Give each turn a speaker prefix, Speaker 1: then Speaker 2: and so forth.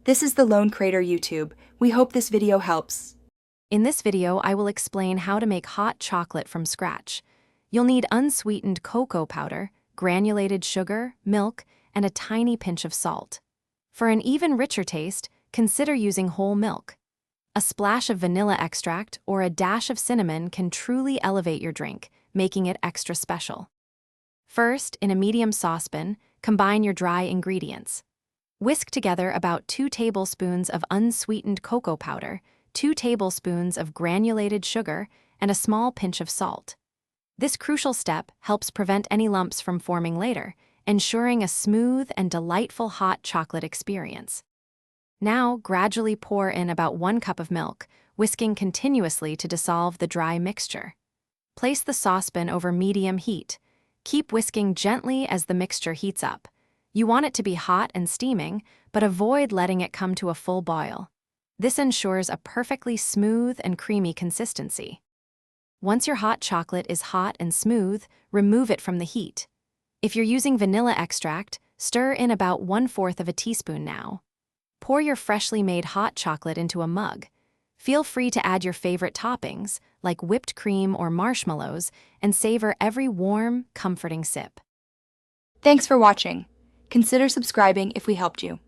Speaker 1: This is the Lone Crater YouTube. We hope this video helps.
Speaker 2: In this video, I will explain how to make hot chocolate from scratch. You'll need unsweetened cocoa powder, granulated sugar, milk, and a tiny pinch of salt. For an even richer taste, consider using whole milk. A splash of vanilla extract or a dash of cinnamon can truly elevate your drink, making it extra special. First, in a medium saucepan, combine your dry ingredients. Whisk together about 2 tablespoons of unsweetened cocoa powder, 2 tablespoons of granulated sugar, and a small pinch of salt. This crucial step helps prevent any lumps from forming later, ensuring a smooth and delightful hot chocolate experience. Now, gradually pour in about 1 cup of milk, whisking continuously to dissolve the dry mixture. Place the saucepan over medium heat. Keep whisking gently as the mixture heats up. You want it to be hot and steaming, but avoid letting it come to a full boil. This ensures a perfectly smooth and creamy consistency. Once your hot chocolate is hot and smooth, remove it from the heat. If you're using vanilla extract, stir in about 1/4 of a teaspoon now. Pour your freshly made hot chocolate into a mug. Feel free to add your favorite toppings, like whipped cream or marshmallows, and savor every warm, comforting sip.
Speaker 1: Thanks for watching. Consider subscribing if we helped you.